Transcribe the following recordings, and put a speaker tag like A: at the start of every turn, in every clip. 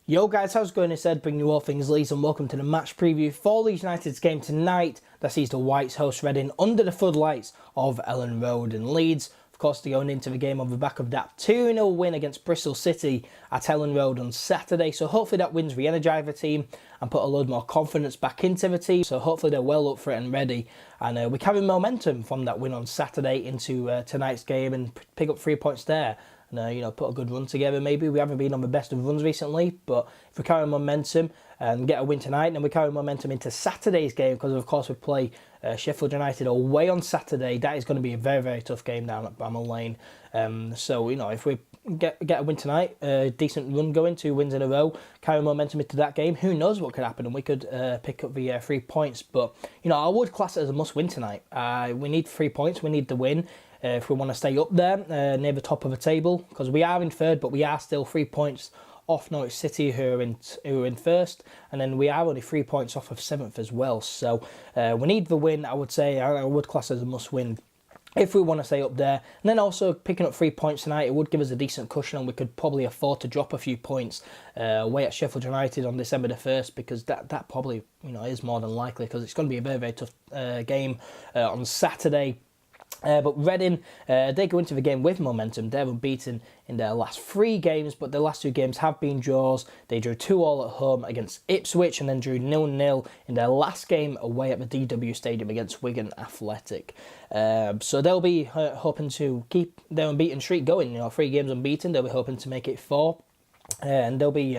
A: Yo guys, how's it going? It's Ed, bringing you all things Leeds, and welcome to the match preview for Leeds United's game tonight that sees the Whites host Reading under the floodlights of Elland Road. And Leeds, of course, they're going into the game on the back of that 2-0 win against Bristol City at Elland Road on Saturday. So hopefully that wins re-energise the team and put a load more confidence back into the team. So hopefully they're well up for it and ready. And we carry momentum from that win on Saturday into tonight's game and pick up 3 points there. And, put a good run together maybe. We haven't been on the best of runs recently, but if we carry momentum and get a win tonight, then we carry momentum into Saturday's game, because of course we play Sheffield United away on Saturday. That is going to be a very, very tough game down at Bramall Lane. If we get a win tonight, a decent run going, 2 wins in a row, carry momentum into that game, who knows what could happen, and we could pick up the 3 points. But, I would class it as a must-win tonight. We need 3 points, we need the win. If we want to stay up there, near the top of the table, because we are in third, but we are still 3 points off Norwich City, who are in first, and then we are only 3 points off of 7th as well. So we need the win, I would say. I would class it as a must-win if we want to stay up there. And then also picking up 3 points tonight, it would give us a decent cushion, and we could probably afford to drop a few points away at Sheffield United on December the 1st, because that probably is more than likely, because it's going to be a very, very tough game on Saturday. But Reading, they go into the game with momentum. They're unbeaten in their last 3 games, but their last 2 games have been draws. They drew 2-2 at home against Ipswich, and then drew 0-0 in their last game away at the DW Stadium against Wigan Athletic. So they'll be hoping to keep their unbeaten streak going. 3 games unbeaten, they'll be hoping to make it 4. And they'll be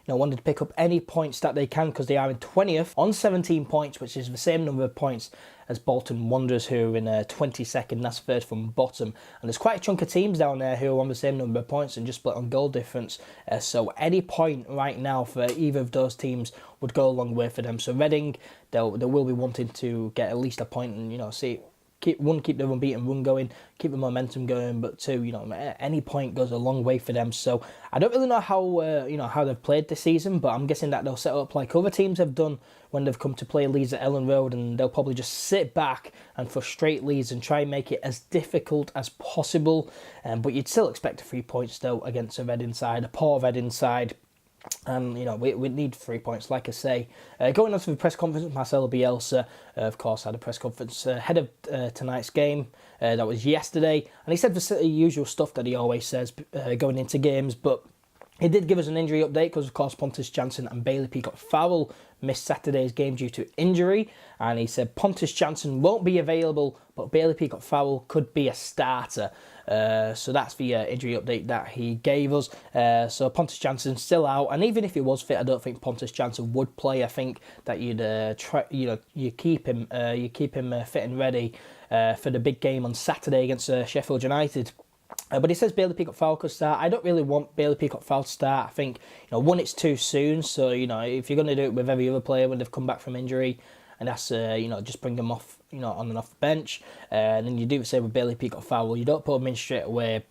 A: wanting to pick up any points that they can, because they are in 20th on 17 points, which is the same number of points as Bolton Wanderers, who are in 22nd. That's third from bottom. And there's quite a chunk of teams down there who are on the same number of points and just split on goal difference. So any point right now for either of those teams would go a long way for them. So Reading, they will be wanting to get at least a point and, keep the unbeaten run going, keep the momentum going, but 2, any point goes a long way for them. So I don't really know how they've played this season, but I'm guessing that they'll set up like other teams have done when they've come to play Leeds at Elland Road, and they'll probably just sit back and frustrate Leeds and try and make it as difficult as possible. But you'd still expect 3 points though against a Reading side, a poor Reading side. And, we need 3 points, like I say. Going on to the press conference, Marcelo Bielsa, of course, had a press conference ahead of tonight's game. That was yesterday. And he said the usual stuff that he always says going into games. But he did give us an injury update, because, of course, Pontus Jansson and Bailey Peacock-Farrell missed Saturday's game due to injury. And he said Pontus Jansson won't be available, but Bailey Peacock-Farrell could be a starter. So that's the injury update that he gave us. So Pontus Jansson's still out, and even if he was fit, I don't think Pontus Jansson would play. I think that you keep him fit and ready for the big game on Saturday against Sheffield United. But he says Bailey Peacock-Farrell could start. I don't really want Bailey Peacock-Farrell to start. I think, one, it's too soon. So, if you're going to do it with every other player when they've come back from injury, and that's, just bring them off, on and off the bench. And then you do the same with Bailey Peacock-Farrell. You don't put him in straight away.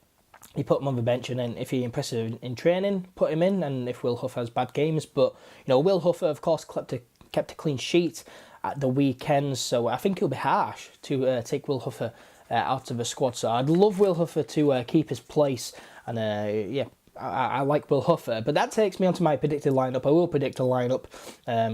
A: You put him on the bench, and then if he's impressive in training, put him in. And if Will Huffer has bad games. But, Will Huffer, of course, kept a clean sheet at the weekend. So I think it'll be harsh to take Will Huffer out of the squad. So I'd love Will Huffer to keep his place. And, I like Will Huffer, but that takes me on to my predicted lineup. I will predict a lineup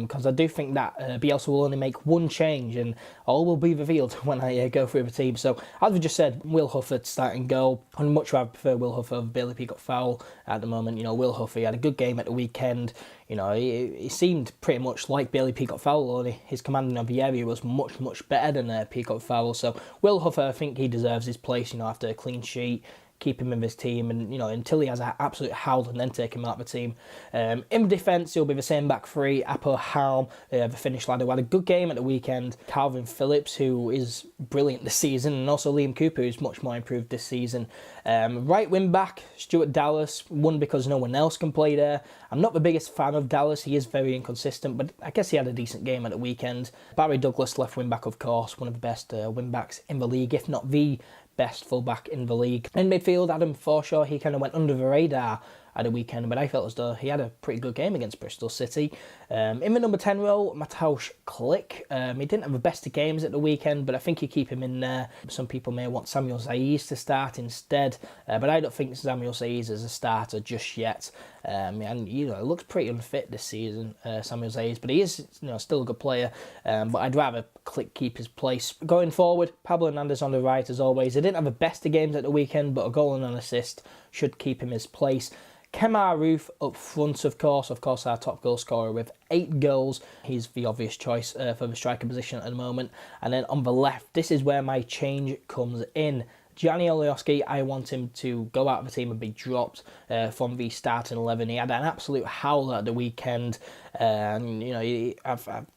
A: because I do think that Bielsa will only make 1 change, and all will be revealed when I go through the team. So as we just said, Will Huffer starting goal. I'd much rather prefer Will Huffer over Bailey Peacock-Farrell at the moment. Will Huffer, he had a good game at the weekend. He seemed pretty much like Bailey Peacock-Farrell, only his commanding of the area was much, much better than Peacock-Farrell. So Will Huffer, I think he deserves his place, after a clean sheet. Keep him in his team, and until he has an absolute howl, and then take him out of the team. In defence, he'll be the same back 3. Apo Halm, the Finnish lad who had a good game at the weekend. Calvin Phillips, who is brilliant this season, and also Liam Cooper, who's much more improved this season. Right wing back, Stuart Dallas, one because no one else can play there. I'm not the biggest fan of Dallas. He is very inconsistent, but I guess he had a decent game at the weekend. Barry Douglas, left wing back, of course, one of the best wing backs in the league, if not the best fullback in the league. In midfield, Adam Forshaw, he kind of went under the radar at the weekend, but I felt as though he had a pretty good game against Bristol City. In the number 10 role, Mateusz Klich. He didn't have the best of games at the weekend, but I think you keep him in there. Some people may want Samuel Saiz to start instead, but I don't think Samuel Saiz is a starter just yet. And he looks pretty unfit this season, Samuel Zayes, but he is still a good player. But I'd rather Klich keep his place. Going forward, Pablo Hernandez on the right as always. He didn't have the best of games at the weekend, but a goal and an assist should keep him his place. Kemar Roof up front, of course, our top goal scorer with 8 goals. He's the obvious choice for the striker position at the moment. And then on the left, this is where my change comes in. Gianni Olioski, I want him to go out of the team and be dropped from the starting 11. He had an absolute howler at the weekend, and I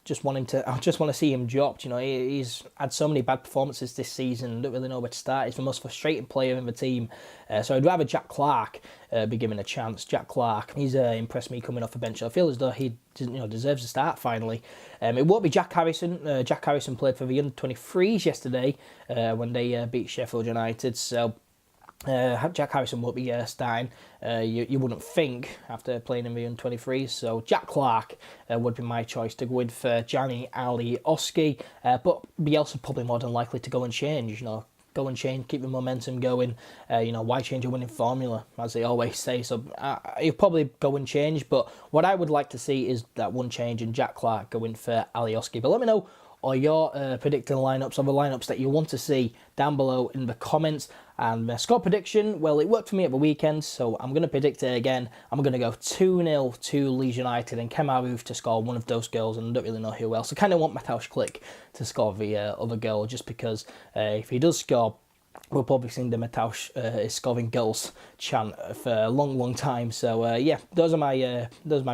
A: just want to see him dropped. He's had so many bad performances this season. Don't really know where to start. He's the most frustrating player in the team, so I'd rather Jack Clark be given a chance. Jack Clark, he's impressed me coming off the bench. I feel as though he deserves a start finally. It won't be Jack Harrison. Jack Harrison played for the under-23s yesterday when they beat Sheffield United, so Jack Harrison won't be starting. You wouldn't think after playing in the under-23s, so Jack Clark would be my choice to go in for Gianni Olioski, but Bielsa probably more than likely to go and change. Go and change, keep the momentum going. Why change a winning formula, as they always say? So he'll probably go and change, but what I would like to see is that one change and Jack Clark going for Alioski. But let me know all your predicting lineups, or the lineups that you want to see down below in the comments. And the score prediction, well, it worked for me at the weekend, so I'm going to predict it again. I'm going to go 2-0 to Leeds United and Kemar Roof to score one of those goals, and I don't really know who else. I kind of want Mateusz Klich to score the other goal, just because if he does score, we'll probably sing the Mateusz is scoring goals chant for a long, long time. So yeah, those are my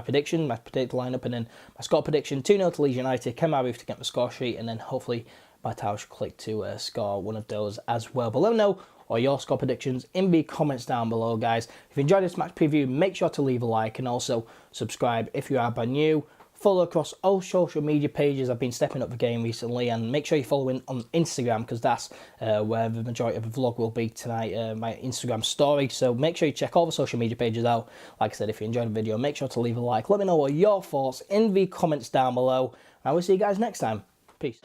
A: predictions, my predicted lineup, and then my score prediction: 2-0 to Leeds United, Kemar Roof to get the score sheet, and then hopefully Mateusz Klich to score one of those as well. But let me know or your score predictions in the comments down below, guys. If you enjoyed this match preview, make sure to leave a like and also subscribe if you are brand new. Follow across all social media pages. I've been stepping up the game recently, and make sure you're following on Instagram, because that's where the majority of the vlog will be tonight, my Instagram story. So make sure you check all the social media pages out. Like I said, if you enjoyed the video, make sure to leave a like. Let me know what your thoughts in the comments down below, and I will see you guys next time. Peace.